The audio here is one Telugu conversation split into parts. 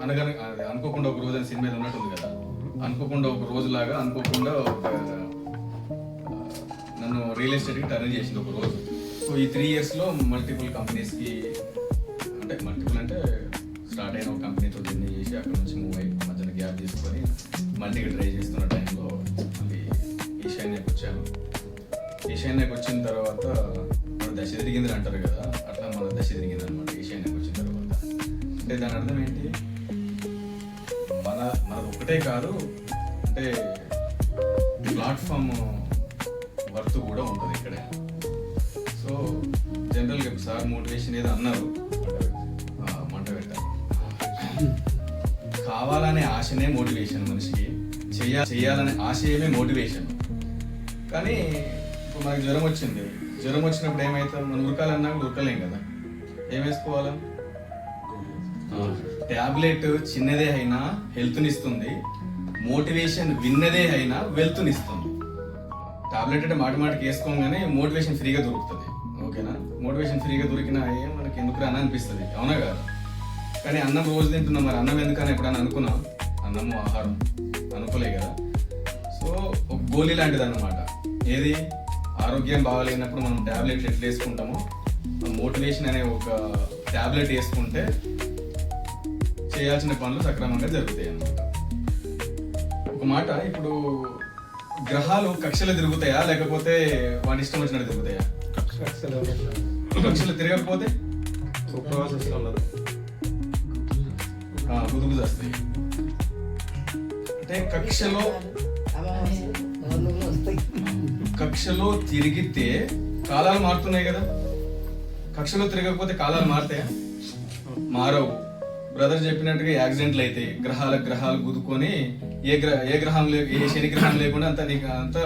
అనగానే అనుకోకుండా ఒక రోజు అని సినిమాలో ఉన్నట్టుంది కదా, అనుకోకుండా ఒక రోజులాగా అనుకోకుండా నన్ను రియల్ ఎస్టేట్కి టర్న్ చేసింది ఒక రోజు. సో ఈ 3 yearsలో మల్టిపుల్ కంపెనీస్కి, అంటే మల్టిపుల్ అంటే స్టార్ట్ అయిన ఒక కంపెనీతో జర్నీ చేసి అక్కడ నుంచి మూవ్ అయ్యి మధ్యన గ్యాప్ తీసుకొని మల్టీగా ట్రై చేస్తున్న టైంలో మళ్ళీ ఈశాన్యకి వచ్చాను. ఈశాన్యకి వచ్చిన తర్వాత మన దశ తిరిగింది అంటారు కదా, అట్లా మన దశ తిరిగింది అనమాట ఈశాన్యకి వచ్చిన తర్వాత. అంటే దాని అర్థం ఏంటి, మనది ఒకటే కాదు, అంటే ప్లాట్ఫామ్ వర్త్ కూడా ఉంటుంది ఇక్కడే. సో జనరల్గా సార్ మోటివేషన్ ఏదో అన్నారు, మంట పెట్టాలి. కావాలనే ఆశనే మోటివేషన్, మనిషికి చేయాలనే ఆశయమే మోటివేషన్. కానీ ఇప్పుడు మనకి జ్వరం వచ్చింది, జ్వరం వచ్చినప్పుడు ఏమవుతాం, మనం ఉరకాలన్నా కూడా ఉరకలేం కదా, ఏం వేసుకోవాలా? ట్యాబ్లెట్ చిన్నదే అయినా హెల్త్నిస్తుంది, మోటివేషన్ విన్నదే అయినా వెల్త్నిస్తుంది. టాబ్లెట్ అంటే మాటికి వేసుకోగానే మోటివేషన్ ఫ్రీగా దొరుకుతుంది, ఓకేనా? మోటివేషన్ ఫ్రీగా దొరికినా మనకి ఎందుకు అని అనిపిస్తుంది, అవునా కాదు? కానీ అన్నం రోజు తింటున్నాం, మరి అన్నం ఎందుకని ఎప్పుడైనా అనుకున్నాం? అన్నము ఆహారం అనుకోలే కదా. సో ఒక గోళీ లాంటిది అన్నమాట. ఏది ఆరోగ్యం బాగాలేనప్పుడు మనం ట్యాబ్లెట్లు ఎట్లా వేసుకుంటామో, మోటివేషన్ అనే ఒక ట్యాబ్లెట్ వేసుకుంటే చేయాల్సిన పనులు సక్రమంగా జరుగుతాయి అన్నమాట. ఒక మాట, ఇప్పుడు గ్రహాలు కక్షలు తిరుగుతాయా లేకపోతే వాటి ఇష్టం వచ్చినట్టు తిరుగుతాయా? కక్షలు తిరగకపోతే గుదుగు వస్తాయి. అంటే కక్షలో తిరిగితే కాలాలు మారుతున్నాయి కదా, కక్షలో తిరగకపోతే కాలాలు మారుతాయా? మారవు. బ్రదర్ చెప్పినట్టుగా యాక్సిడెంట్లు అయితే గ్రహాలు గుద్దుకొని ఏ శని గ్రహం లేకుండా అంత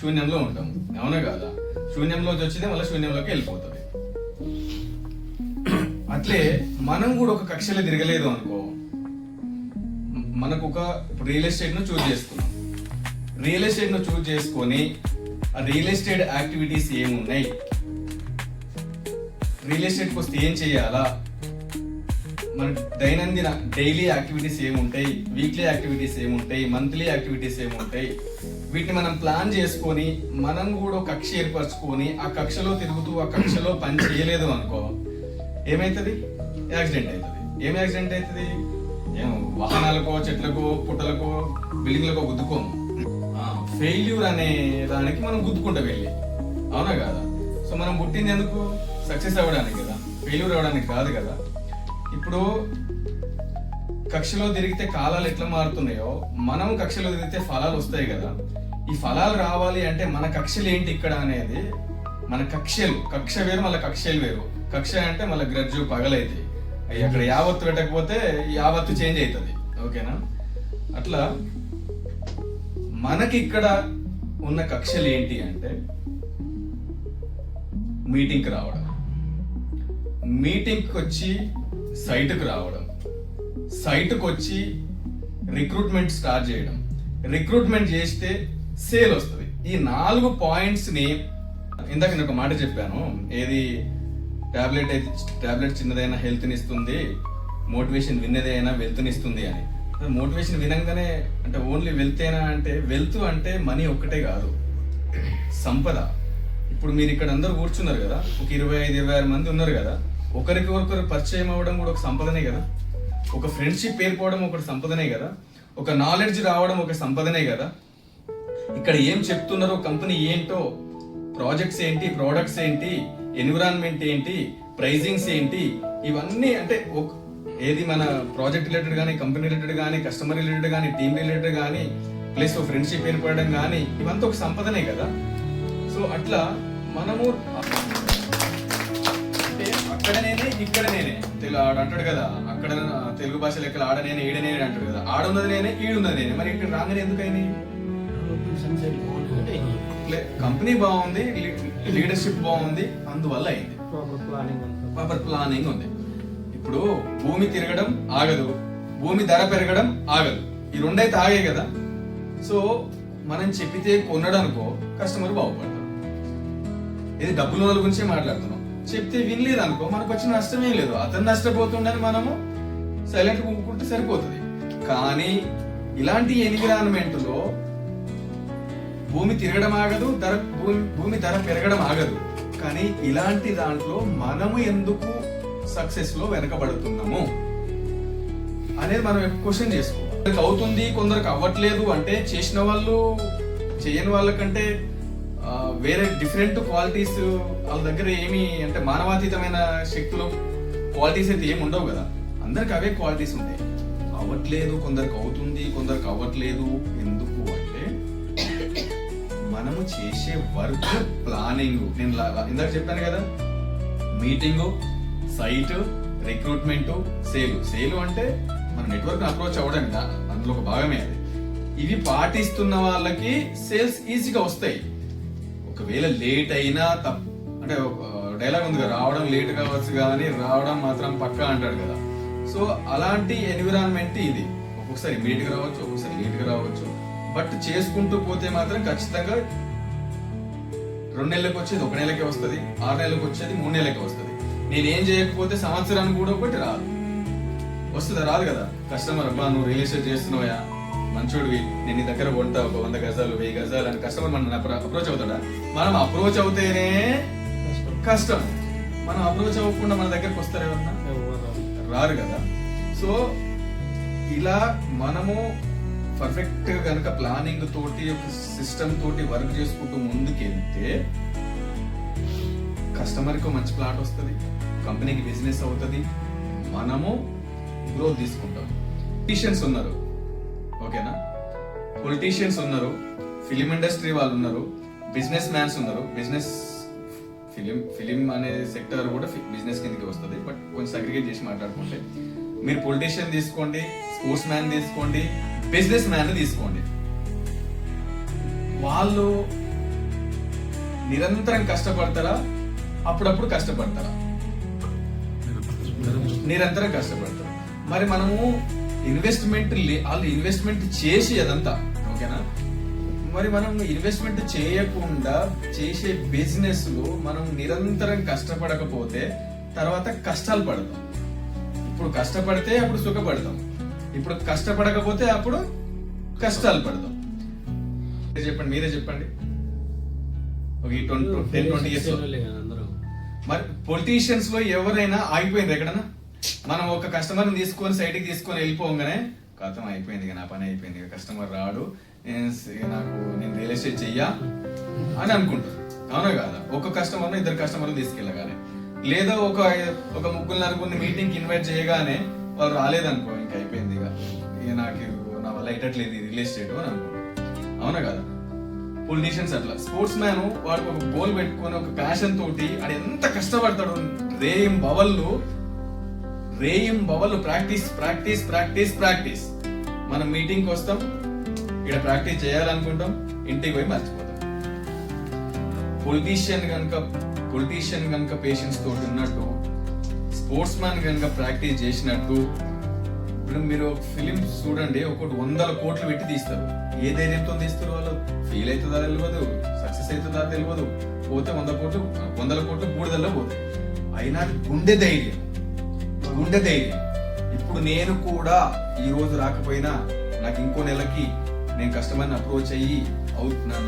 శూన్యంలో ఉంటాం, అవునా కాదా? శూన్యంలోకి వచ్చిందే మళ్ళీ శూన్యంలోకి వెళ్ళిపోతుంది. అట్లే మనం కూడా ఒక కక్షలో తిరగలేదు అనుకో, మనకు ఇప్పుడు రియల్ ఎస్టేట్ ను చూజ్ చేసుకున్నాం. రియల్ ఎస్టేట్ ను చూజ్ చేసుకొని ఆ రియల్ ఎస్టేట్ యాక్టివిటీస్ ఏమున్నాయి, రియల్ ఎస్టేట్కి వస్తే ఏం చేయాలా, మన దైనందిన డైలీ యాక్టివిటీస్ ఏముంటాయి, వీక్లీ యాక్టివిటీస్ ఏముంటాయి, మంత్లీ యాక్టివిటీస్ ఏముంటాయి, వీటిని మనం ప్లాన్ చేసుకొని మనం కూడా ఒక కక్ష ఏర్పరచుకొని ఆ కక్షలో తిరుగుతూ ఆ కక్షలో పని చేయలేదు అనుకో, ఏమవుతుంది? యాక్సిడెంట్ అవుతుంది. ఏం యాక్సిడెంట్ అవుతుంది? ఏం వాహనాలకో, చెట్లకో, పుట్టలకో, బిల్డింగ్లకో గుద్దుకోము. ఫెయిల్యూర్ అనే దానికి మనం గుద్దుకుంటా వెళ్ళి, అవునా కాదా? సో మనం పుట్టింది ఎందుకు? సక్సెస్ అవ్వడానికి కదా, ఫెయిల్యూర్ అవ్వడానికి కాదు కదా. ఇప్పుడు కక్షలో తిరిగితే కాలాలు ఎట్లా మారుతున్నాయో, మనం కక్షలో తిరిగితే ఫలాలు వస్తాయి కదా. ఈ ఫలాలు రావాలి అంటే మన కక్షలు ఏంటి ఇక్కడ అనేది, మన కక్ష వేరు, మళ్ళీ కక్షలు వేరు. కక్ష అంటే మళ్ళీ గ్రజ్జు పగలైతే అక్కడ యావత్తు పెట్టకపోతే యావత్తు చేంజ్ అవుతుంది, ఓకేనా? అట్లా మనకి ఇక్కడ ఉన్న కక్షలు ఏంటి అంటే, మీటింగ్కి రావడం, మీటింగ్కి వచ్చి సైట్కి రావడం, సైట్కి వచ్చి రిక్రూట్మెంట్ స్టార్ట్ చేయడం, రిక్రూట్మెంట్ చేస్తే సేల్ వస్తుంది. ఈ 4 పాయింట్స్ని ఇందాక నేను ఒక మాట చెప్పాను, ఏది టాబ్లెట్ చిన్నదైనా హెల్త్ని ఇస్తుంది, మోటివేషన్ విన్నదైనా వెల్త్ని ఇస్తుంది అని. మోటివేషన్ వినంగానే అంటే ఓన్లీ వెల్తేనా అంటే, వెల్త్ అంటే మనీ ఒక్కటే కాదు, సంపద. ఇప్పుడు మీరు ఇక్కడ అందరూ కూర్చున్నారు కదా, ఒక 25-26 మంది ఉన్నారు కదా, ఒకరికి ఒకరు పరిచయం అవ్వడం కూడా ఒక సంపదనే కదా, ఒక ఫ్రెండ్షిప్ ఏర్పడడం ఒక సంపదనే కదా, ఒక నాలెడ్జ్ రావడం ఒక సంపదనే కదా. ఇక్కడ ఏం చెప్తున్నారో, కంపెనీ ఏంటో, ప్రాజెక్ట్స్ ఏంటి, ప్రోడక్ట్స్ ఏంటి, ఎన్విరాన్మెంట్ ఏంటి, ప్రైజింగ్స్ ఏంటి, ఇవన్నీ అంటే ఏది మన ప్రాజెక్ట్ రిలేటెడ్ కానీ, కంపెనీ రిలేటెడ్ కానీ, కస్టమర్ రిలేటెడ్ కానీ, టీమ్ రిలేటెడ్ కానీ, ప్లస్ ఫ్రెండ్షిప్ ఏర్పడడం కానీ, ఇవంతా ఒక సంపదనే కదా. సో అట్లా మనము అక్కడనేనే ఇక్కడనేనే అంటాడు కదా, అక్కడ తెలుగు భాష లెక్కలు ఆడనేనే ఈడనేనే అంటాడు కదా, ఆడున్నది నేనే ఈడున్నది నేనే. మరి ఇక్కడ రాగానే ఎందుకైనా కంపెనీ బాగుంది, లీడర్షిప్ బాగుంది, అందువల్ల అయింది. ప్రాపర్ ప్లానింగ్ ఉంది. ఇప్పుడు భూమి తిరగడం ఆగదు, భూమి ధర పెరగడం ఆగదు, ఈ రెండైతే ఆగే కదా. సో మనం చెప్పితే కొనడానికో కస్టమర్ బాగుపడతాడు. ఇది డబ్బుల వాళ్ళ గురించే మాట్లాడుతున్నాం. చెప్తే వినలేదు అనుకో, మనకు వచ్చిన నష్టమేం లేదు, అతను నష్టపోతుండని మనము సైలెంట్ కూకుంటే సరిపోతుంది. కానీ ఇలాంటి ఎన్విరాన్మెంట్ లో భూమి తిరగడం ఆగదు, భూమి ధర పెరగడం ఆగదు. కానీ ఇలాంటి దాంట్లో మనము ఎందుకు సక్సెస్ లో వెనకబడుతున్నాము అనేది మనం క్వశ్చన్ చేసుకోవాలి. కొందరికి అవుతుంది, కొందరికి అవ్వట్లేదు అంటే చేసిన వాళ్ళు చేయని వాళ్ళకంటే వేరే డిఫరెంట్ క్వాలిటీస్ వాళ్ళ దగ్గర ఏమి అంటే మానవాతీతమైన శక్తులు క్వాలిటీస్ అయితే ఏమి ఉండవు కదా. అందరికి అవే క్వాలిటీస్ ఉంటాయి. అవ్వట్లేదు, కొందరికి అవుతుంది, కొందరికి అవ్వట్లేదు ఎందుకు అంటే మనము చేసే వర్క్ ప్లానింగ్. నేను ఇందాక చెప్పాను కదా, మీటింగు, సైట్, రిక్రూట్మెంట్, సేలు అంటే మన నెట్వర్క్ అప్రోచ్ అవ్వడం, అందులో ఒక భాగమే అది. ఇవి పాటిస్తున్న వాళ్ళకి సేల్స్ ఈజీగా వస్తాయి. ఒకవేళ లేట్ అయినా అంటే డైలాగ్ ఉంది కదా, రావడం లేట్ కావచ్చు కానీ రావడం మాత్రం పక్కా అంటాడు కదా. సో అలాంటి ఎన్విరాన్మెంట్ ఇది. ఒక్కొక్కసారి ఇమీడియట్ గా రావచ్చు, ఒక్కొక్కసారి లేట్ గా రావచ్చు. బట్ చేసుకుంటూ పోతే మాత్రం ఖచ్చితంగా 2 నెలలకు వచ్చేది 1 నెలకే వస్తుంది, 6 నెలలకు వచ్చేది 3 నెలలకే వస్తుంది. నేనేం చేయకపోతే సంవత్సరానికి కూడా ఒకటి రాదు. వస్తుందా? రాదు కదా. కస్టమర్ అబ్బా నువ్వు రియల్ ఎస్టేట్ చేస్తున్నావా, మంచోడివి, నేను నీ దగ్గర కొంటా ఒక 100 గజాలు 1000 గజాలు అని కస్టమర్ మన అప్రోచ్ అవుతాడా? మనం అప్రోచ్ అవుతేనే కష్టం. మనం అప్రోచ్ అవ్వకుండా మన దగ్గరకు వస్తారు ఎవరన్నా? రారు కదా. సో ఇలా మనము పర్ఫెక్ట్ కనుక ప్లానింగ్ తోటి ఒక సిస్టమ్ తోటి వర్క్ చేసుకుంటూ ముందుకెళ్తే కస్టమర్కి మంచి ప్లాట్ వస్తుంది, కంపెనీకి బిజినెస్ అవుతుంది, మనము గ్రోత్ తీసుకుంటాం. పొలిటీషియన్స్ ఉన్నారు, ఓకేనా, పొలిటీషియన్స్ ఉన్నారు, ఫిలిం ఇండస్ట్రీ వాళ్ళు ఉన్నారు, బిజినెస్ మ్యాన్స్ ఉన్నారు. బిజినెస్ ఫిలిం అనే సెక్టర్ కూడా బిజినెస్ కిందకి వస్తుంది. బట్ కొంచెం అగ్రిగేట్ చేసి మాట్లాడుకుంటే మీరు పొలిటీషియన్ తీసుకోండి, స్పోర్ట్స్ మ్యాన్ తీసుకోండి, బిజినెస్ మ్యాన్ తీసుకోండి. వాళ్ళు నిరంతరం కష్టపడతారా, అప్పుడప్పుడు కష్టపడతారా? నిరంతరం కష్టపడతారు. మరి మనము వాళ్ళు ఇన్వెస్ట్మెంట్ చేసి అదంతా ఓకేనా. మరి మనం ఇన్వెస్ట్మెంట్ చేయకుండా చేసే బిజినెస్ లో మనం నిరంతరం కష్టపడకపోతే తర్వాత కష్టాలు పడతాం. ఇప్పుడు కష్టపడితే అప్పుడు సుఖపడతాం, ఇప్పుడు కష్టపడకపోతే అప్పుడు కష్టాలు పడతాం. చెప్పండి, మీరే చెప్పండి. ఒక 10-20 years మరి పొలిటీషియన్స్ లో ఎవరైనా ఆగిపోయింది ఎక్కడన్నా? మనం ఒక కస్టమర్ తీసుకొని సైడ్కి తీసుకొని వెళ్ళిపోగానే కథం అయిపోయింది, నా పని అయిపోయింది, కస్టమర్ రాడు, నేను రియల్ ఎస్టేట్ చెయ్యా అని అనుకుంటారు. అవునా కాదా? ఒక కస్టమర్ 2 కస్టమర్లు తీసుకెళ్ళగానే, లేదా ఒక 3-4 మీటింగ్ ఇన్వైట్ చేయగానే వాళ్ళు రాలేదనుకో, ఇంక అయిపోయింది, ఇక నాకు నా వల్ల అయ్యట్లేదు రియల్ ఎస్టేట్ అని అనుకుంటారు. అవునా కదా? పొలిటీషియన్స్ అట్లా. స్పోర్ట్స్ మ్యాన్ వాడికి ఒక గోల్ పెట్టుకొని ఒక ప్యాషన్ తోటి అది ఎంత కష్టపడతాడు, రేయం బవళ్ళు ప్రాక్టీస్ ప్రాక్టీస్ ప్రాక్టీస్ ప్రాక్టీస్. మనం మీటింగ్కి వస్తాం, ఇక్కడ ప్రాక్టీస్ చేయాలనుకుంటాం, ఇంటికి పోయి మర్చిపోతాం. పొలిటీషియన్ కనుక పేషెన్స్ తోటి ఉన్నట్టు, స్పోర్ట్స్ మ్యాన్ కనుక ప్రాక్టీస్ చేసినట్టు. ఇప్పుడు మీరు ఫిలిం చూడండి, 100 కోట్లు పెట్టి తీస్తారు. ఏ ధైర్యంతో తీస్తారు? వాళ్ళు ఫెయిల్ అవుతుందా తెలియదు, సక్సెస్ అవుతుందా తెలియదు, పోతే 100 కోట్లు బూడిదల్లో పోతాయి. అయినా గుండె ధైర్యం. ఇప్పుడు నేను కూడా ఈ రోజు రాకపోయినా నాకు ఇంకో నెలకి నేను కస్టమర్ని అప్రోచ్ అయ్యి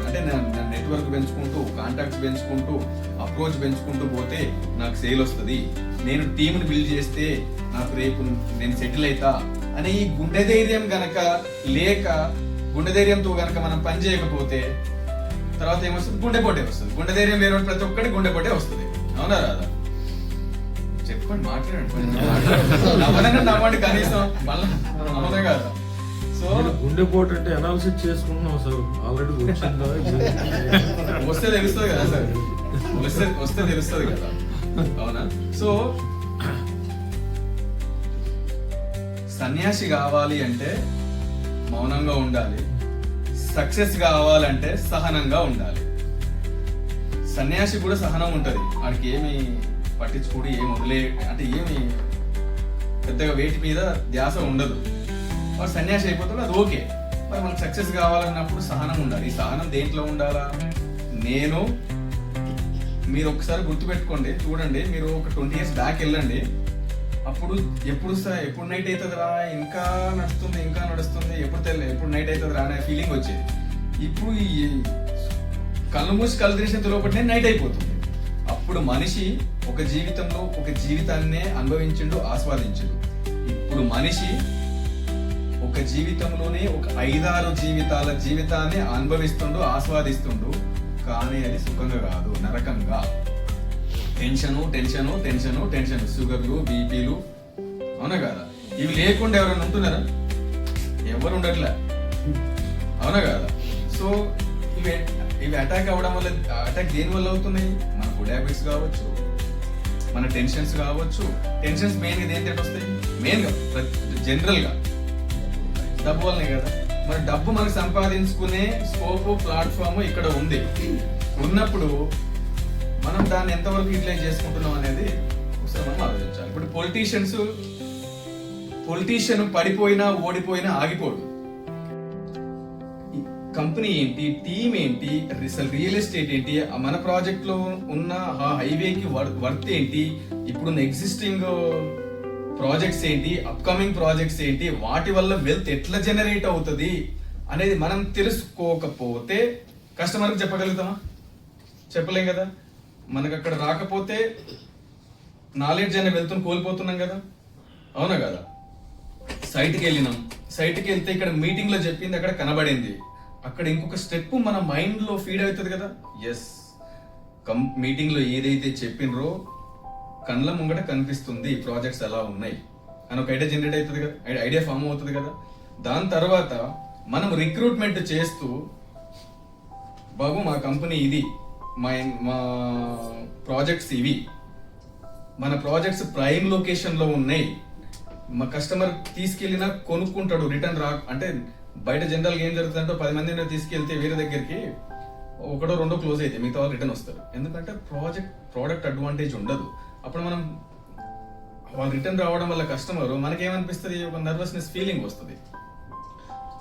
అంటే నా నెట్వర్క్ పెంచుకుంటూ, కాంటాక్ట్స్ పెంచుకుంటూ, అప్రోచ్ పెంచుకుంటూ పోతే నాకు సేల్ వస్తుంది. నేను టీంని బిల్డ్ చేస్తే నాకు రేపు నేను సెటిల్ అవుతా అనే ఈ గుండె ధైర్యం గనక లేక, గుండె ధైర్యంతో గనక మనం పని చేయకపోతే తర్వాత ఏమొస్తుంది? గుండెపోటే వస్తుంది. గుండె ధైర్యం లేని ప్రతి ఒక్కటి గుండెపోటే వస్తుంది. అవునా రాదా? చెప్పండి, మాట్లాడండి, నవ్వండి కనీసం. మళ్ళీ అవునా కదా? సో గుండెపోటు అంటే అనాలిసిస్ చేసుకుంటున్నాం సార్, ఆల్రెడీ వస్తే తెలుస్తుంది కదా సార్, వస్తే తెలుస్తుంది కదా. అవునా? సో సన్యాసి కావాలి అంటే మౌనంగా ఉండాలి, సక్సెస్ కావాలంటే సహనంగా ఉండాలి. సన్యాసి కూడా సహనం ఉంటది, వాడికి ఏమి పట్టించుకోడు, ఏమి వదిలే అంటే ఏమి పెద్దగా వేటి మీద ధ్యాస ఉండదు. వాడు సన్యాసి అయిపోతాడు, అది ఓకే. మరి మనకు సక్సెస్ కావాలన్నప్పుడు సహనం ఉండాలి. ఈ సహనం దేంట్లో ఉండాలా? మీరు ఒకసారి గుర్తుపెట్టుకోండి, చూడండి, మీరు ఒక 20 years బ్యాక్ వెళ్ళండి, అప్పుడు ఎప్పుడు నైట్ అవుతుందిరా, ఇంకా నడుస్తుంది, ఎప్పుడు నైట్ అవుతుందిరా అనే ఫీలింగ్ వచ్చేది. ఇప్పుడు ఈ కళ్ళు మూసి కళ్ళు తెరిచిన లోపలనే నైట్ అయిపోతుంది. అప్పుడు మనిషి ఒక జీవితంలో ఒక జీవితాన్నే అనుభవించిండు, ఆస్వాదించిండు. ఇప్పుడు మనిషి ఒక జీవితంలోనే ఒక 5-6 జీవితాన్ని అనుభవిస్తుండు, ఆస్వాదిస్తుండు. కానీ అది సుఖంగా కాదు, నరకంగా. టెన్షన్, షుగర్లు, బీపీలు, అవునా కదా? ఇవి లేకుండా ఎవరైనా ఉంటున్నారా? ఎవరు ఉండట్లే, అవునా కదా? సో ఇవి అటాక్ అవ్వడం వల్ల, అటాక్ దేని వల్ల అవుతున్నాయి? మన ఫుడ్ హ్యాబిట్స్ కావచ్చు, మన టెన్షన్స్ కావచ్చు. టెన్షన్స్ మెయిన్గా దేని వస్తాయి? మెయిన్గా జనరల్గా డబ్బు వల్లనే కదా. మరి డబ్బు మనకు సంపాదించుకునే స్కోప్, ప్లాట్ఫామ్ ఇక్కడ ఉంది. ఉన్నప్పుడు మనం దాన్ని ఎంతవరకు యూటిలైజ్ చేసుకుంటున్నాం అనేది ఒకసారి మనం ఆలోచించాలి. ఇప్పుడు పొలిటీషియన్ పడిపోయినా ఓడిపోయినా ఆగిపోడు. కంపెనీ ఏంటి, టీమ్ ఏంటి, అసలు రియల్ ఎస్టేట్ ఏంటి, మన ప్రాజెక్ట్ లో ఉన్న హైవేకి వర్త్ ఏంటి, ఇప్పుడున్న ఎగ్జిస్టింగ్ ప్రాజెక్ట్స్ ఏంటి, అప్కమింగ్ ప్రాజెక్ట్స్ ఏంటి, వాటి వల్ల వెల్త్ ఎట్లా జనరేట్ అవుతుంది అనేది మనం తెలుసుకోకపోతే కస్టమర్కి చెప్పగలుగుతామా? చెప్పలేం కదా. మనకు అక్కడ రాకపోతే నాలెడ్జ్ అనే వెళ్తుని కోల్పోతున్నాం కదా, అవునా కదా? సైట్కి వెళ్తే ఇక్కడ మీటింగ్ లో చెప్పింది అక్కడ కనబడింది, అక్కడ ఇంకొక స్టెప్ మన మైండ్ లో ఫీడ్ అవుతుంది కదా. ఎస్, మీటింగ్ లో ఏదైతే చెప్పినరో కళ్ళ ముంగట కనిపిస్తుంది, ప్రాజెక్ట్స్ ఎలా ఉన్నాయి అని ఒక ఐడియా జనరేట్ అవుతుంది కదా, ఐడియా ఫామ్ అవుతుంది కదా. దాని తర్వాత మనం రిక్రూట్మెంట్ చేస్తూ, బాబు మా కంపెనీ ఇది, మా ప్రాజెక్ట్స్ ఇవి, మన ప్రాజెక్ట్స్ ప్రైమ్ లొకేషన్ లో ఉన్నాయి, మా కస్టమర్ తీసుకెళ్ళినా కొనుక్కుంటాడు, రిటర్న్ అంటే బయట జనరల్గా ఏం జరుగుతుందంటే 10 మందిని తీసుకెళ్తే వేరే దగ్గరికి 1-2 క్లోజ్ అయితే మిగతా వాళ్ళు రిటర్న్ వస్తారు. ఎందుకంటే ప్రోడక్ట్ అడ్వాంటేజ్ ఉండదు. అప్పుడు మనం వాళ్ళు రిటర్న్ రావడం వల్ల కస్టమర్ మనకేమనిపిస్తుంది, ఒక నర్వస్నెస్ ఫీలింగ్ వస్తుంది.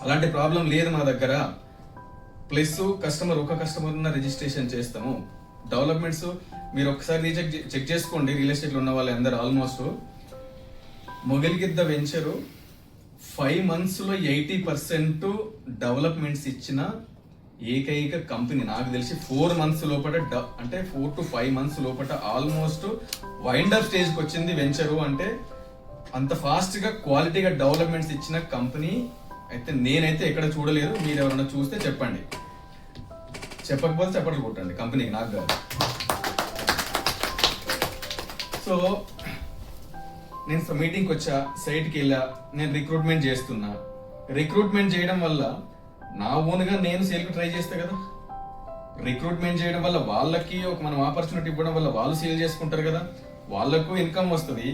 అలాంటి ప్రాబ్లం లేదు మా దగ్గర. ప్లస్ ఒక కస్టమర్ రిజిస్ట్రేషన్ చేస్తాము. డెవలప్మెంట్స్ మీరు ఒకసారి చెక్ చేసుకోండి, రియల్ ఎస్టేట్ లో ఉన్న వాళ్ళు అందరూ ఆల్మోస్ట్ మొగలిగిద్ద వెంచరు 5 months లో 80% డెవలప్మెంట్స్ ఇచ్చిన ఏకైక కంపెనీ నాకు తెలిసి. 4 months లోపల అంటే 4 to 5 months లోపల ఆల్మోస్ట్ వైండ్ అప్ స్టేజ్ కి వచ్చింది వెంచరు. అంటే అంత ఫాస్ట్ గా క్వాలిటీగా డెవలప్మెంట్స్ ఇచ్చిన కంపెనీ అయితే నేనైతే ఎక్కడ చూడలేదు. మీరు ఎవరైనా చూస్తే చెప్పండి, చెప్పకపోతే చెప్పట్లు కొట్టండి కంపెనీకి, నాకు కాదు. సో నేను మీటింగ్కి వచ్చా, సైట్కి వెళ్ళా, నేను రిక్రూట్మెంట్ చేస్తున్నా. రిక్రూట్మెంట్ చేయడం వల్ల నా ఓన్గా నేను సేల్కి ట్రై చేస్తా కదా. రిక్రూట్మెంట్ చేయడం వల్ల వాళ్ళకి మనం ఆపర్చునిటీ ఇవ్వడం వల్ల వాళ్ళు సేల్ చేసుకుంటారు కదా, వాళ్ళకు ఇన్కమ్ వస్తుంది.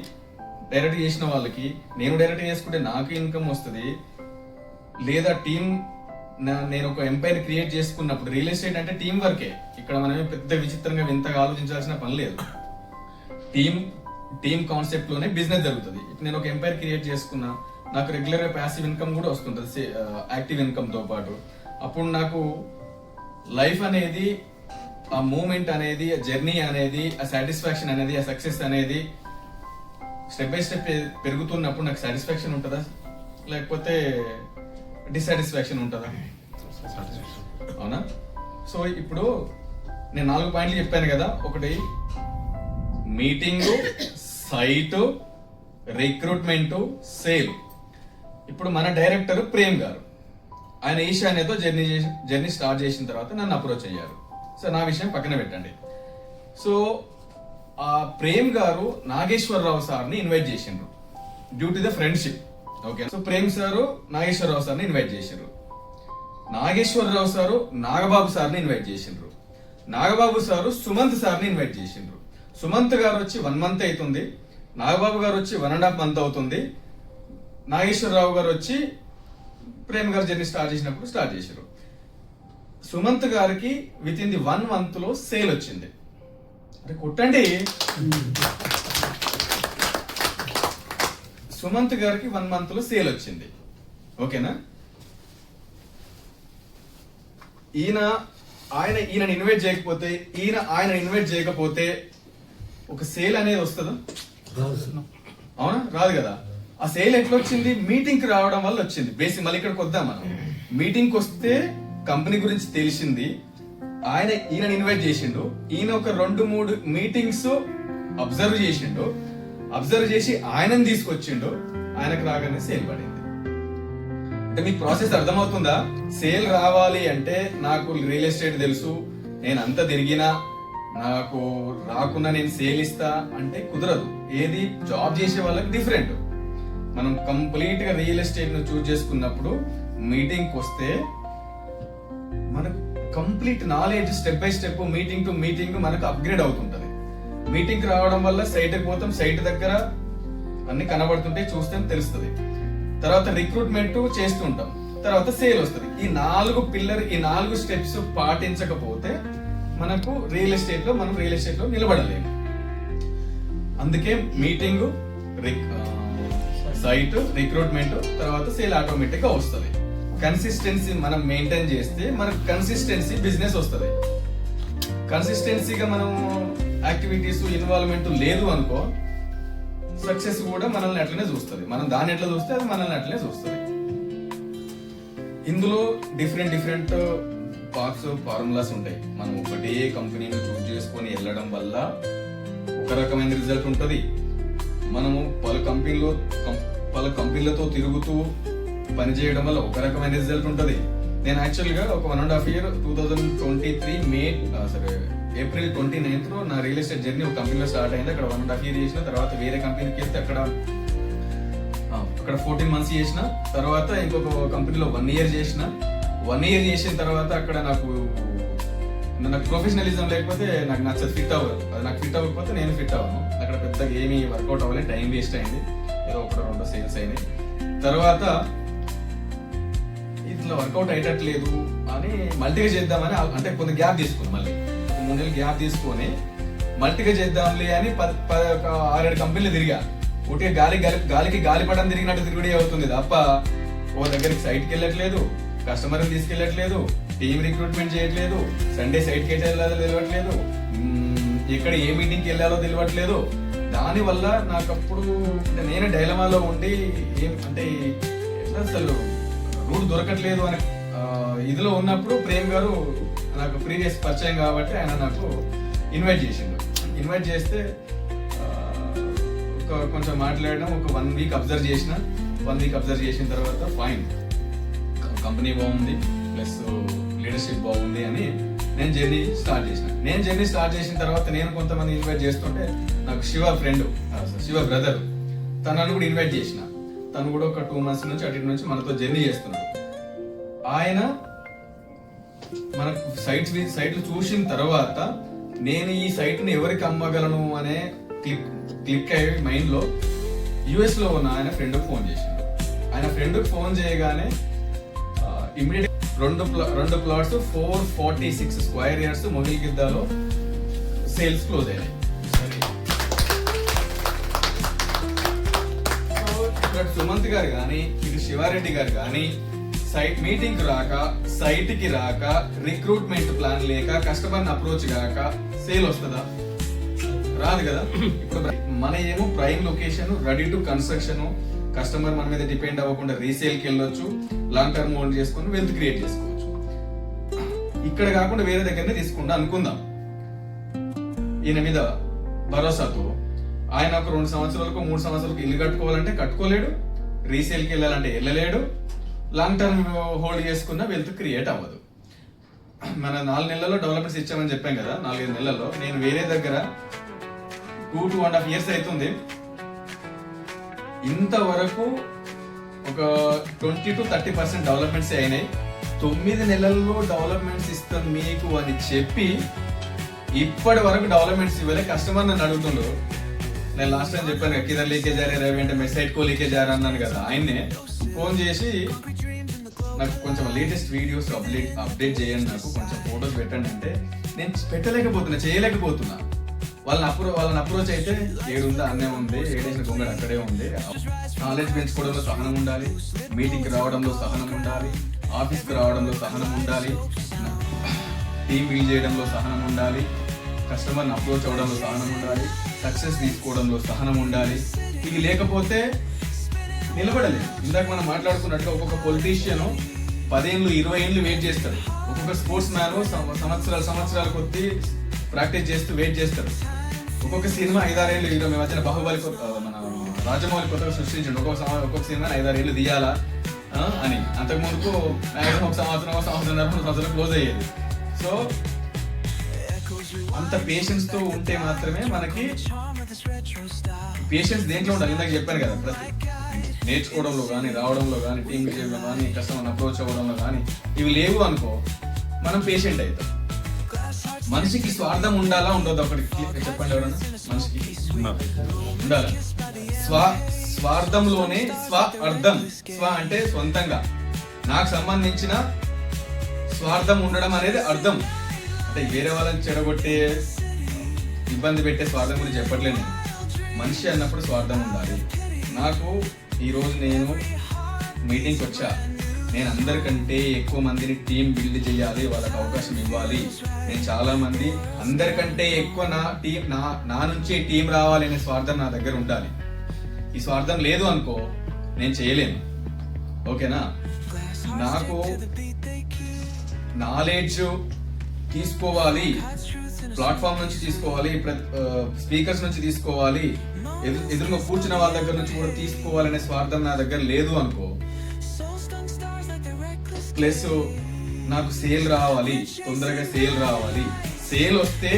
డైరెక్ట్ చేసిన వాళ్ళకి, నేను డైరెక్ట్ చేసుకుంటే నాకు ఇన్కమ్ వస్తుంది. లేదా టీమ్, నేను ఒక ఎంపైర్ క్రియేట్ చేసుకున్నప్పుడు, రియల్ ఎస్టేట్ అంటే టీం వర్కే. ఇక్కడ మనమే పెద్ద విచిత్రంగా వింతగా ఆలోచించాల్సిన పని లేదు. టీమ్ కాన్సెప్ట్ లోనే బిజినెస్ జరుగుతుంది. ఇప్పుడు నేను ఒక ఎంపైర్ క్రియేట్ చేసుకున్నా, నాకు రెగ్యులర్ గా ప్యాసివ్ ఇన్కమ్ కూడా వస్తుంటది యాక్టివ్ ఇన్కమ్ తో పాటు. అప్పుడు నాకు లైఫ్ అనేది, ఆ మూమెంట్ అనేది, ఆ జర్నీ అనేది, ఆ సాటిస్ఫాక్షన్ అనేది, ఆ సక్సెస్ అనేది స్టెప్ బై స్టెప్ పెరుగుతున్నప్పుడు నాకు సాటిస్ఫాక్షన్ ఉంటుందా, లేకపోతే డిస్సాటిస్ఫాక్షన్ ఉంటుందా? అవునా? సో ఇప్పుడు నేను 4 పాయింట్లు చెప్పాను కదా. ఒకటి మీటింగ్, సైట్, రిక్రూట్మెంట్, సేల్. ఇప్పుడు మన డైరెక్టర్ ప్రేమ్ గారు, ఆయన ఈశాన్యతో జర్నీ స్టార్ట్ చేసిన తర్వాత నన్ను అప్రోచ్ అయ్యారు. సో నా విషయం పక్కన పెట్టండి. సో ఆ ప్రేమ్ గారు నాగేశ్వరరావు సార్ని ఇన్వైట్ చేసిండ్రు due to the friendship. Okay, so Prem sir Nageswararao సార్ని ఇన్వైట్ చేసిండ్రు. నాగేశ్వరరావు సారు నాగబాబు సార్ని ఇన్వైట్ చేసిండ్రు. నాగబాబు సారు సుమంత్ సార్ని ఇన్వైట్ చేసిండ్రు. సుమంత్ గారు వచ్చి 1 month అవుతుంది, నాగబాబు గారు వచ్చి 1.5 months అవుతుంది, నాగేశ్వరరావు గారు వచ్చి ప్రేమ్ గారు జర్నీ స్టార్ట్ చేసినప్పుడు స్టార్ట్ చేశారు. సుమంత్ గారికి విత్ ఇన్ ది 1 month లో సేల్ వచ్చింది. అంటే కొట్టండి. సుమంత్ గారికి 1 month లో సేల్ వచ్చింది. ఓకేనా? ఈయన ఇన్వైట్ చేయకపోతే, ఆయన ఇన్వైట్ చేయకపోతే ఒక సేల్ అనేది వస్తుందా? అవునా? రాదు కదా. ఆ సేల్ ఎట్లా వచ్చింది? మీటింగ్ కి రావడం వల్ల వచ్చింది. బేసిక్ మళ్ళీ ఇక్కడికి వద్దాం మనం. మీటింగ్ కి వస్తే కంపెనీ గురించి తెలిసింది, ఈయన ఇన్వైట్ చేసిండు, ఈయన ఒక 2-3 మీటింగ్స్ అబ్జర్వ్ చేసిండు, అబ్జర్వ్ చేసి ఆయనని తీసుకొచ్చిండు, ఆయనకు రాగానే సేల్ పడింది. అంటే మీకు ప్రాసెస్ అర్థమవుతుందా? సేల్ రావాలి అంటే నాకు రియల్ ఎస్టేట్ తెలుసు, నేను అంతా తిరిగినా నాకు రాకుండా నేను సేల్ ఇస్తా అంటే కుదరదు. ఏది జాబ్ చేసే వాళ్ళకి డిఫరెంట్. మనం కంప్లీట్ గా రియల్ ఎస్టేట్ ను చూస్ చేసుకున్నప్పుడు మీటింగ్ కి వస్తే మనకు complete knowledge step by step, meeting to meeting మనకు అప్గ్రేడ్ అవుతుంటది. మీటింగ్ కి రావడం వల్ల సైట్ కి పోతాం, సైట్ దగ్గర అన్ని కనబడుతుంటే చూస్తే తెలుస్తుంది. తర్వాత రిక్రూట్మెంట్ చేస్తుంటాం, తర్వాత సేల్ వస్తుంది. ఈ 4 స్టెప్స్ పాటించకపోతే మనకు రియల్ ఎస్టేట్ లో నిలబడలేము. అందుకే మీటింగ్, సైట్, రిక్రూట్మెంట్, తర్వాత సేల్ ఆటోమేటిక్ గా వస్తుంది. కన్సిస్టెన్సీ మనం మెయింటైన్ చేస్తే మనకు కన్సిస్టెన్సీ బిజినెస్ వస్తుంది. కన్సిస్టెన్సీగా మనం యాక్టివిటీస్ ఇన్వాల్వ్మెంట్ లేదు అనుకో, సక్సెస్ కూడా మనల్ని అట్లనే చూస్తుంది. మనం దాన్ని ఎట్లా చూస్తే అది మనల్ని అట్లనే చూస్తుంది. ఇందులో డిఫరెంట్ పార్ట్స్, ఫార్ములాస్ ఉంటాయి. మనం ఒకటే కంపెనీని చూస్ చేసుకొని వెళ్ళడం వల్ల ఒక రకమైన రిజల్ట్ ఉంటుంది. మనము పలు కంపెనీలతో తిరుగుతూ పనిచేయడం వల్ల ఒక రకమైన రిజల్ట్ ఉంటుంది. నేను యాక్చువల్గా ఒక 1.5 year 2023 ఏప్రిల్ 29th నా రియల్ ఎస్టేట్ జర్నీ ఒక కంపెనీలో స్టార్ట్ అయింది. అక్కడ 1.5 year చేసిన తర్వాత వేరే కంపెనీకి వెళ్తే అక్కడ 14 months చేసిన తర్వాత ఇంకొక కంపెనీలో 1 year చేసిన. 1 year చేసిన తర్వాత అక్కడ నాకు ప్రొఫెషనలిజం లేకపోతే నాకు నచ్చదు, ఫిట్ అవ్వదు. అది నాకు ఫిట్ అవ్వకపోతే నేను ఫిట్ అవ్వను. అక్కడ పెద్దగా ఏమీ వర్కౌట్ అవ్వలేదు, టైం వేస్ట్ అయింది, ఏదో 1-2 సేల్స్ అయినాయి. తర్వాత ఇట్లా వర్కౌట్ అయ్యేటట్లేదు అని మల్టీగా చేద్దామని, అంటే కొంత గ్యాప్ తీసుకుని, మళ్ళీ 3 నెలలు గ్యాప్ తీసుకొని మల్టీగా చేద్దాంలే అని 6-7 కంపెనీలు తిరిగా. ఒకటి గాలికి గాలిపటం తిరిగినట్టు తిరుగుడే అవుతుంది తప్ప ఓ దగ్గరికి సైట్కి వెళ్ళట్లేదు, కస్టమర్ని తీసుకెళ్ళట్లేదు, టీమ్ రిక్రూట్మెంట్ చేయట్లేదు, సండే సైట్కి ఎటు వెళ్ళాలో తెలియట్లేదు, ఎక్కడ ఏ మీటింగ్కి వెళ్ళాలో తెలియట్లేదు. దానివల్ల నాకు అప్పుడు నేనే డైలమాలో ఉండి అంటే ఎట్లా అసలు రూట్ దొరకట్లేదు అనే ఇదిలో ఉన్నప్పుడు ప్రేమ్ గారు నాకు ప్రీవియస్ పరిచయం కాబట్టి ఆయన నాకు ఇన్వైట్ చేసిండు. ఇన్వైట్ చేస్తే కొంచెం మాట్లాడడం, ఒక 1 week అబ్జర్వ్ చేసిన. 1 week అబ్జర్వ్ చేసిన తర్వాత ఫైన్, కంపెనీ బాగుంది ప్లస్ లీడర్షిప్ బాగుంది అని నేను జర్నీ స్టార్ట్ చేసిన. చేసిన తర్వాత నేను కొంతమంది ఇన్వైట్ చేస్తుంటే నాకు శివ బ్రదర్ తనను కూడా ఇన్వైట్ చేసిన. తను కూడా ఒక 2 months నుంచి అటు నుంచి మనతో జర్నీ చేస్తున్నాడు. ఆయన మనకు సైట్లు చూసిన తర్వాత నేను ఈ సైట్ ని ఎవరికి అమ్మగలను అనే క్లిక్ అయ్యి మైండ్ లో యుఎస్ లో ఉన్న ఆయన ఫ్రెండ్ ఫోన్ చేసిండు. ఆయన ఫ్రెండ్ ఫోన్ చేయగానే ఇమ్మీడియట్ 2 plots 446 square yards మొగిలిగిద్దాలో సేల్స్ క్లోజ్ అయినాయి. ఇక్కడ సుమంత్ గారు కానీ, ఇటు శివారెడ్డి గారు కానీ మీటింగ్ రాక, సైట్ కి రాక, రిక్రూట్మెంట్ ప్లాన్ లేక, కస్టమర్ అప్రోచ్ కాక సేల్ వస్తుందా? రాదు కదా. ఇప్పుడు మన ఏమో prime location, ready to construction, customer మన మీద డిపెండ్ అవ్వకుండా రీసేల్ కి వెళ్ళొచ్చు, లాంగ్ టర్మ్ హోల్డ్ చేసుకొని వెల్త్ క్రియేట్ చేసుకోవచ్చు. ఇక్కడ కాకుండా వేరే దగ్గరనే తీసుకుంటా అనుకుందాం. ఈయన మీద భరోసాతో ఆయన ఒక 2 సంవత్సరాలకు 3 సంవత్సరాలకు ఇల్లు కట్టుకోవాలంటే కట్టుకోలేడు, రీసేల్ కి వెళ్ళాలంటే వెళ్ళలేడు, లాంగ్ టర్మ్ హోల్డ్ చేసుకున్న వెల్త్ క్రియేట్ అవ్వదు. మన 4 నెలల్లో డెవలప్మెంట్స్ ఇచ్చామని చెప్పాం కదా, 4-5 నెలల్లో నేను వేరే దగ్గర 2.5 years అవుతుంది. ఇంతవరకు ఒక 20-30% డెవలప్మెంట్స్ అయినాయి. 9 నెలల్లో డెవలప్మెంట్స్ ఇస్తాను మీకు అని చెప్పి ఇప్పటి వరకు డెవలప్మెంట్స్ ఇవ్వలే. కస్టమర్ నన్ను అడుగుతుండ్రు. నేను లాస్ట్ టైం చెప్పాను కిదర్ లీకేజ్ రవి అంటే మెసైట్ కో లీకేజ్ అన్నాను కదా, ఆయన్నే ఫోన్ చేసి నాకు కొంచెం లేటెస్ట్ వీడియోస్ అప్డేట్ చేయండి, నాకు కొంచెం ఫోటోస్ పెట్టండి అంటే నేను పెట్టలేకపోతున్నా, చేయలేకపోతున్నా. వాళ్ళని అప్రోచ్ అయితే ఏడుందా అన్నే ఉంది, ఏడేసిన గొంగడు అక్కడే ఉంది. నాలెడ్జ్ పెంచుకోవడంలో సహనం ఉండాలి, మీటింగ్కి రావడంలో సహనం ఉండాలి, ఆఫీస్కి రావడంలో సహనం ఉండాలి, టీమ్ బిల్డ్ చేయడంలో సహనం ఉండాలి, కస్టమర్ని అప్రోచ్ అవ్వడంలో సహనం ఉండాలి, సక్సెస్ తీసుకోవడంలో సహనం ఉండాలి. ఇవి లేకపోతే నిలబడలేదు. ఇందాక మనం మాట్లాడుకున్నట్టు ఒక్కొక్క పొలిటీషియన్ 10 ఏళ్ళు 20 ఏళ్ళు వెయిట్ చేస్తారు. ఒక్కొక్క స్పోర్ట్స్ మ్యాన్ సంవత్సరాల కొద్ది ప్రాక్టీస్ చేస్తూ వెయిట్ చేస్తారు. ఒక్కొక్క సినిమా 5-6 ఏళ్ళు హీరో మేము వచ్చిన బాహుబలి మన రాజమౌళి కొత్తగా సృష్టించండి ఒక్కొక్క సినిమా 5-6 ఏళ్ళు తీయాలా అని. అంతకు ముందుకు ఒక సంవత్సరం క్లోజ్ అయ్యేది. సో అంత పేషెన్స్ తో ఉంటే మాత్రమే మనకి పేషెన్స్ దేంట్లో ఉండాలి. ఇందాక చెప్పాను కదా, ప్రతి నేర్చుకోవడంలో కానీ, రావడంలో కానీ, టీం విజయంలో కానీ, కస్టమర్ అప్రోచ్ అవ్వడంలో కానీ ఇవి లేవు అనుకో మనం పేషెంట్ అవుతాం. మనిషికి స్వార్థం ఉండాలా ఉండదు? ఒకటి చెప్పండి ఎవరన్నా. మనిషికి ఉండాలి. స్వార్థంలోనే అర్థం. స్వ అంటే సొంతంగా, నాకు సంబంధించిన స్వార్థం ఉండడం అనేది అర్థం. అంటే వేరే వాళ్ళని చెడగొట్టే, ఇబ్బంది పెట్టే స్వార్థం గురించి చెప్పట్లేదు నేను. మనిషి అన్నప్పుడు స్వార్థం ఉండాలి. నాకు ఈరోజు నేను మీటింగ్కి వచ్చా, నేను అందరికంటే ఎక్కువ మందిని టీం బిల్డ్ చేయాలి, వాళ్ళకి అవకాశం ఇవ్వాలి. నేను చాలా మంది అందరికంటే ఎక్కువ నా నుంచే టీం రావాలి అనే స్వార్థం నా దగ్గర ఉండాలి. ఈ స్వార్థం లేదు అనుకో నేను చేయలేను. ఓకేనా? నాకు నాలెడ్జ్ తీసుకోవాలి, ప్లాట్ఫామ్ నుంచి తీసుకోవాలి, స్పీకర్స్ నుంచి తీసుకోవాలి, ఎదురుగా కూర్చున్న వాళ్ళ దగ్గర నుంచి కూడా తీసుకోవాలనే స్వార్థం నా దగ్గర లేదు అనుకో. ప్లస్ నాకు సేల్ రావాలి, తొందరగా సేల్ రావాలి. సేల్ వస్తే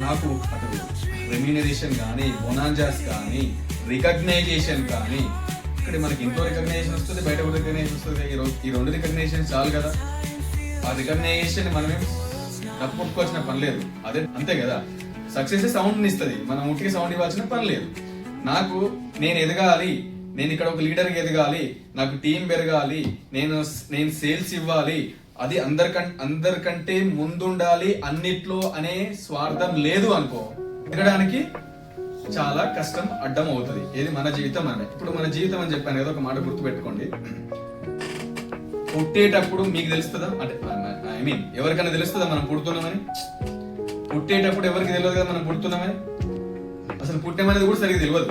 నాకు అటు రెమ్యూనరేషన్ కానీ, బోనాంజాస్ కానీ, రికగ్నైజేషన్ కానీ, ఇక్కడ మనకి ఇంట్లో రికగ్నైజేషన్ వస్తుంది, బయట కూడా రికగ్నైజేషన్ వస్తుంది. ఈ రెండు రికగ్నైజేషన్ చాలు కదా. ఆ రికగ్నైజేషన్ మనమేం తప్పుకోవాల్సిన పని లేదు. అదే అంతే కదా. సక్సెస్ సౌండ్ ఇస్తుంది, మనం ఉట్టికి సౌండ్ ఇవ్వాల్సిన పని లేదు. నాకు నేను ఎదగాలి, నేను ఇక్కడ ఒక లీడర్గా ఎదగాలి, నాకు టీం పెరగాలి, నేను సేల్స్ ఇవ్వాలి, అది అందరికంటే ముందుండాలి అన్నిట్లో అనే స్వార్థం లేదు అనుకో, ఎదగడానికి చాలా కష్టం, అడ్డం అవుతుంది. ఏది మన జీవితం అనే. ఇప్పుడు మన జీవితం అని చెప్పాను కదా, ఒక మాట గుర్తు పెట్టుకోండి. పుట్టేటప్పుడు మీకు తెలుస్తుందా? అంటే ఐ మీన్ ఎవరికైనా తెలుస్తుందా మనం పుడుతున్నామని? పుట్టేటప్పుడు ఎవరికి తెలియదు కదా మనం పుడుతున్నామని. అసలు పుట్టామనేది కూడా సరిగ్గా తెలియదు.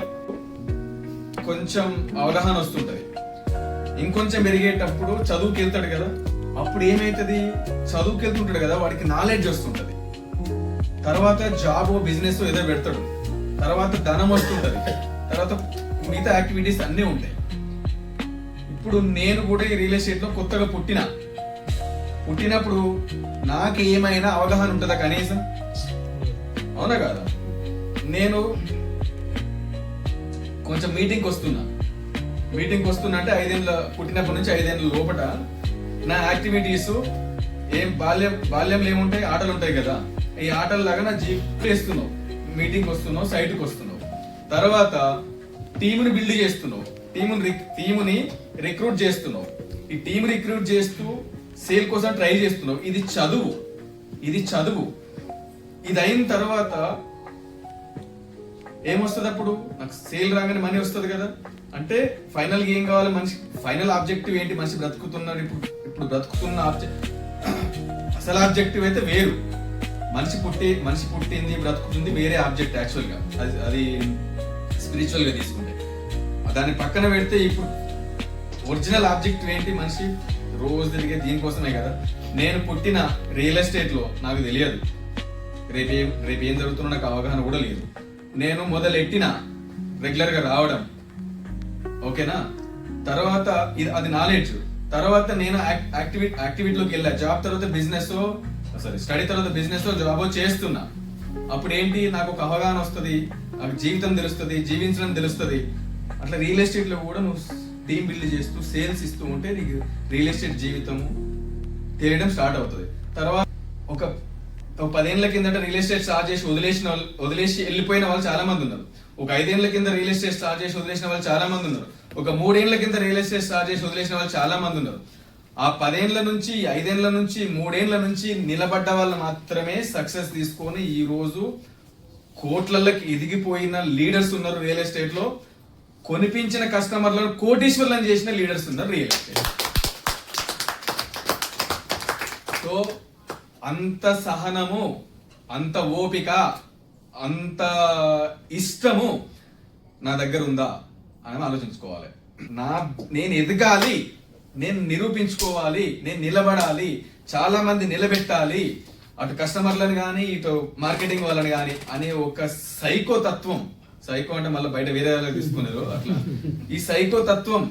కొంచెం అవగాహన వస్తుంటది. ఇంకొంచెం పెరిగేటప్పుడు చదువుకి వెళ్తాడు కదా, అప్పుడు ఏమైతుంది? చదువుకి వెళ్తుంటాడు కదా, వాడికి నాలెడ్జ్ వస్తుంటది. తర్వాత జాబ్ బిజినెస్ ఏదో పెడతాడు, తర్వాత ధనం వస్తుంటది, తర్వాత మిగతా యాక్టివిటీస్ అన్నీ ఉంటాయి. ఇప్పుడు నేను కూడా ఈ రియల్ ఎస్టేట్ లో కొత్తగా పుట్టినప్పుడు నాకు ఏమైనా అవగాహన ఉంటుందా కనీసం? అవునా కాదా? నేను కొంచెం మీటింగ్కి వస్తున్నా అంటే 5 ఏళ్ళ పుట్టినప్పటి నుంచి 5 ఏళ్ళ లోపల నా యాక్టివిటీస్ ఏం బాల్యంలో ఏముంటాయి? ఆటలు ఉంటాయి కదా. ఈ ఆటల్లాగా నా వేస్తున్నావు, మీటింగ్కి వస్తున్నావు, సైట్కి వస్తున్నావు, తర్వాత టీముని బిల్డ్ చేస్తున్నావు, టీముని రిక్రూట్ చేస్తున్నావు, ఈ టీం రిక్రూట్ చేస్తూ సేల్ కోసం ట్రై చేస్తున్నావు. ఇది చదువు. ఇది అయిన తర్వాత ఏమొస్తుంది? అప్పుడు నాకు సేల్ రాగానే మనీ వస్తుంది కదా. అంటే ఫైనల్ గా ఏం కావాలి? మనిషి ఫైనల్ ఆబ్జెక్టివ్ ఏంటి? మనిషి బ్రతుకుతున్నాడు. ఇప్పుడు బ్రతుకుతున్న అసలు ఆబ్జెక్టివ్ అయితే వేరు. మనిషి పుట్టింది, బ్రతుకుతుంది వేరే ఆబ్జెక్ట్ యాక్చువల్ గా. అది స్పిరిచువల్ గా తీసుకుంటే దాన్ని పక్కన పెడితే ఇప్పుడు ఒరిజినల్ ఆబ్జెక్టివ్ ఏంటి? మనిషి రోజు తిరిగే దీనికోసమే కదా. నేను పుట్టిన రియల్ ఎస్టేట్ లో నాకు తెలియదు, రేపు ఏం జరుగుతుందో నాకు అవగాహన కూడా లేదు. నేను మొదలెట్టిన రెగ్యులర్ గా రావడం, ఓకేనా? తర్వాత అది నాలెడ్జ్. తర్వాత నేను యాక్టివిటీలోకి వెళ్ళా. జాబ్ తర్వాత బిజినెస్, స్టడీ తర్వాత బిజినెస్ జాబ్ చేస్తున్నా. అప్పుడు ఏంటి? నాకు ఒక అవగాహన వస్తుంది, నాకు జీవితం తెలుస్తుంది, జీవించడం తెలుస్తుంది. అట్లా రియల్ ఎస్టేట్ లో కూడా నువ్వు టీం బిల్డ్ చేస్తూ సేల్స్ ఇస్తూ ఉంటే నీకు రియల్ ఎస్టేట్ జీవితం తెలియడం స్టార్ట్ అవుతుంది. తర్వాత ఒక 10 ఏళ్ల కిందట రియల్ ఎస్టేట్ స్టార్ట్ చేసి వదిలేసి వెళ్ళిపోయిన వాళ్ళు చాలా మంది ఉన్నారు. ఒక 5 ఏళ్ల కింద రియల్ ఎస్టేట్ స్టార్ట్ చేసి వదిలేసిన వాళ్ళు చాలా మంది ఉన్నారు. ఒక 3 ఏళ్ల కింద రియల్ ఎస్టేట్ స్టార్ట్ చేసి వదిలేసిన వాళ్ళు చాలా మంది ఉన్నారు. ఆ 10 ఏళ్ల నుంచి, 5 ఏళ్ల నుంచి, 3 ఏళ్ల నుంచి నిలబడ్డ వాళ్ళు మాత్రమే సక్సెస్ తీసుకొని ఈ రోజు కోట్లకి ఎదిగిపోయిన లీడర్స్ ఉన్నారు రియల్ ఎస్టేట్ లో. కొనిపించిన కస్టమర్లను కోటీశ్వర్లను చేసిన లీడర్స్ ఉన్నారు రియల్ ఎస్టేట్. సో అంత సహనము, అంత ఓపిక, అంత ఇష్టము నా దగ్గర ఉందా అని ఆలోచించుకోవాలి. నేను ఎదగాలి, నేను నిరూపించుకోవాలి, నేను నిలబడాలి, చాలా మంది నిలబెట్టాలి, అటు కస్టమర్లను కానీ ఇటు మార్కెటింగ్ వాళ్ళని కానీ అనే ఒక సైకో తత్వం, సైకో అంటే మళ్ళీ బయట వేరే వాళ్ళకి తీసుకున్నారు అట్లా, ఈ సైకో తత్వం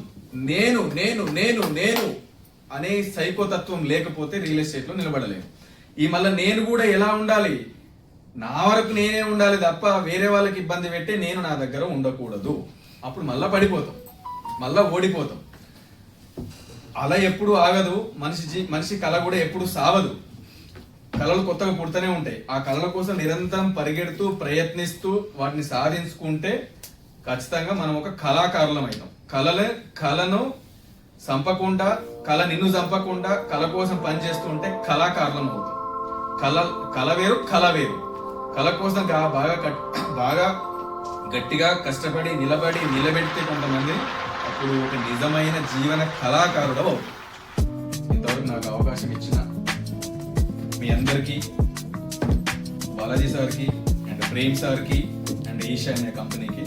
నేను నేను నేను నేను అనే సైకో తత్వం లేకపోతే రియల్ ఎస్టేట్ లో నిలబడలేము. ఈ మళ్ళీ నేను కూడా ఎలా ఉండాలి, నా వరకు నేనే ఉండాలి తప్ప వేరే వాళ్ళకి ఇబ్బంది పెట్టి నేను నా దగ్గర ఉండకూడదు. అప్పుడు మళ్ళా పడిపోతాం, మళ్ళా ఓడిపోతాం. అలా ఎప్పుడు ఆగదు. మనిషి కళ కూడా ఎప్పుడు సావదు. కళలు కొత్తగా పుడుతూనే ఉంటాయి. ఆ కళల కోసం నిరంతరం పరిగెడుతూ ప్రయత్నిస్తూ వాటిని సాధించుకుంటే ఖచ్చితంగా మనం ఒక కళాకారులం అవుతాం. కళను చంపకుండా, కళ నిన్ను చంపకుండా కళ కోసం పనిచేస్తుంటే కళాకారులం అవుతాం. కళ వేరు, కళ వేరు. కళ కోసం బాగా గట్టిగా కష్టపడి నిలబెడితే కొంతమంది అప్పుడు ఒక నిజమైన జీవన కళాకారుడు అవుతాం. ఇంతవరకు నాకు అవకాశం ఇచ్చిన మీ అందరికీ, బాలాజీ సార్కి అండ్ ప్రేమ్ సార్కి అండ్ ఈషా అనే కంపెనీకి